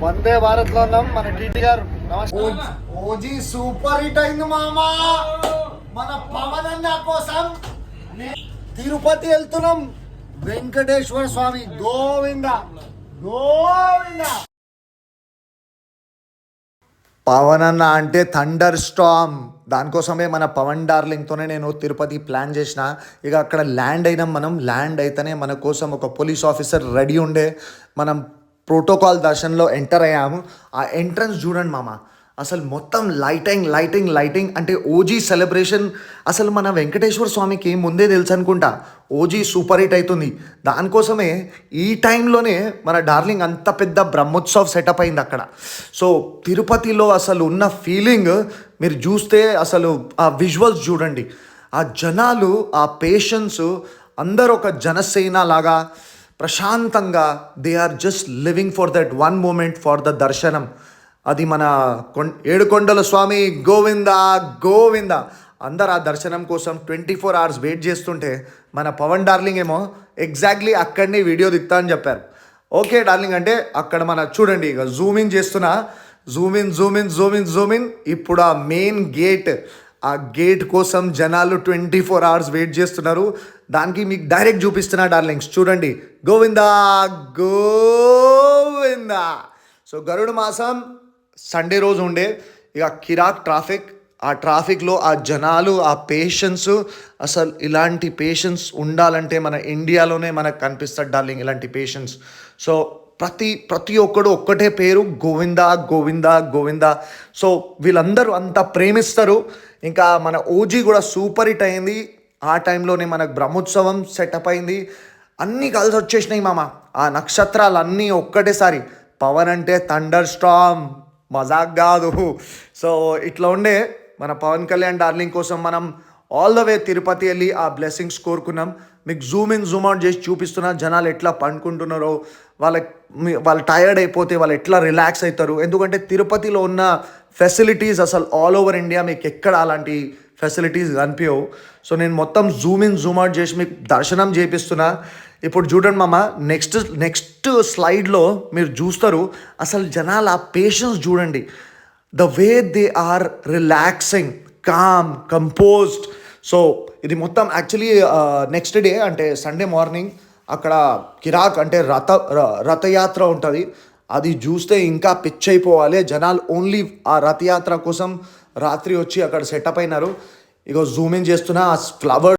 వందే భారత్ లో ఉన్నాం. మన టీటీ గారు ఓజీ సూపర్ హిట్ అయింది మామా. మన పవన్ అన్న కోసం తిరుపతి వెళ్తున్నాం. వెంకటేశ్వర స్వామి గోవింద గోవింద. పవన్ అన్న అంటే థండర్ స్టార్మ్. దానికోసమే మన పవన్ డార్లింగ్తోనే నేను తిరుపతి ప్లాన్ చేసిన. ఇక అక్కడ ల్యాండ్ అయినాం. మనం ల్యాండ్ అయితేనే మన కోసం ఒక పోలీస్ ఆఫీసర్ రెడీ ఉండే. మనం ప్రోటోకాల్ దర్శనంలో ఎంటర్ అయ్యాము. ఆ ఎంట్రన్స్ చూడండి మామ, అసలు మొత్తం లైటింగ్ లైటింగ్ లైటింగ్. అంటే ఓజీ సెలబ్రేషన్ అసలు మన వెంకటేశ్వర స్వామికి ముందే తెలుసు అనుకుంటా ఓజీ సూపర్ హిట్ అవుతుంది. దానికోసమే ఈ టైంలోనే మన డార్లింగ్ అంత పెద్ద బ్రహ్మోత్సవ్ సెటప్ అయింది అక్కడ. సో తిరుపతిలో అసలు ఉన్న ఫీలింగ్ మీరు చూస్తే అసలు ఆ విజువల్స్ చూడండి. ఆ జనాలు, ఆ పేషెన్స్, అందరూ ఒక జనసేన లాగా ప్రశాంతంగా they are just living for that one moment for the దర్శనం. అది మన ఏడుకొండల స్వామి గోవింద గోవింద. అందరు ఆ దర్శనం కోసం 24 hours వెయిట్ చేస్తుంటే మన పవన్ డార్లింగ్ ఏమో ఎగ్జాక్ట్లీ అక్కడనే వీడియో దిగుతా అని చెప్పారు. ఓకే డార్లింగ్ అంటే అక్కడ మన చూడండి, ఇక జూమ్ ఇన్ చేస్తున్నా. Zoom in Zoom in Zoom in Zoom in. ఇప్పుడు ఆ మెయిన్ గేట్, ఆ గేట్ కోసం జనాలు 24 hours వెయిట్ చేస్తున్నారు. దానికి మీకు డైరెక్ట్ చూపిస్తున్నా డార్లింగ్స్, చూడండి. గోవిందా గోవిందా. సో గరుడ మాసం సండే రోజు ఉండే ఇక కిరాక్ ట్రాఫిక్. ఆ ట్రాఫిక్లో ఆ జనాలు, ఆ పేషెన్స్, అసలు ఇలాంటి పేషెన్స్ ఉండాలంటే మన ఇండియాలోనే మనకు కనిపిస్తుంది డార్లింగ్, ఇలాంటి పేషెన్స్. సో ప్రతి ఒక్కడు ఒక్కటే పేరు, గోవిందా గోవిందా గోవిందా. సో వీళ్ళందరూ అంత ప్రేమిస్తారు. ఇంకా మన ఓజీ కూడా సూపర్ హిట్ అయింది. ఆ టైంలోనే మనకు బ్రహ్మోత్సవం సెటప్ అయింది. అన్నీ కలిసి వచ్చేసినాయి మామ. ఆ నక్షత్రాలు అన్నీ ఒక్కటేసారి. పవన్ అంటే థండర్ స్టార్మ్, మజాక్ కాదు. సో ఇట్లా ఉండే మన పవన్ కళ్యాణ్ డార్లింగ్ కోసం మనం ఆల్ ద వే తిరుపతి వెళ్ళి ఆ బ్లెస్సింగ్స్ కోరుకున్నాం. మీకు జూమ్ ఇన్ జూమ్ అవుట్ చేసి చూపిస్తున్నా. జనాలు ఎట్లా పండుకుంటున్నారో, వాళ్ళు టైర్డ్ అయిపోతే వాళ్ళు ఎట్లా రిలాక్స్ అవుతారు. ఎందుకంటే తిరుపతిలో ఉన్న ఫెసిలిటీస్ అసలు ఆల్ ఓవర్ ఇండియా మీకు ఎక్కడ అలాంటి ఫెసిలిటీస్ కనిపించవు. సో నేను మొత్తం జూమ్ ఇన్ జూమ్ అవుట్ చేసి మీకు దర్శనం చేపిస్తున్నా. ఇప్పుడు చూడండి మామ, నెక్స్ట్ స్లైడ్లో మీరు చూస్తారు అసలు జనాలు ఆ పేషెన్స్ చూడండి. The way they are relaxing, calm, composed. So ఇది మొత్తం యాక్చువల్లీ నెక్స్ట్ డే అంటే సండే మార్నింగ్ అక్కడ కిరాక్ అంటే రథయాత్ర ఉంటుంది. అది చూస్తే ఇంకా పిచ్ అయిపోవాలి. జనాలు ఓన్లీ ఆ రథయాత్ర కోసం రాత్రి వచ్చి అక్కడ సెటప్ అయినారు. ఇక జూమ్ ఇన్ చేస్తున్నా. ఆ ఫ్లవర్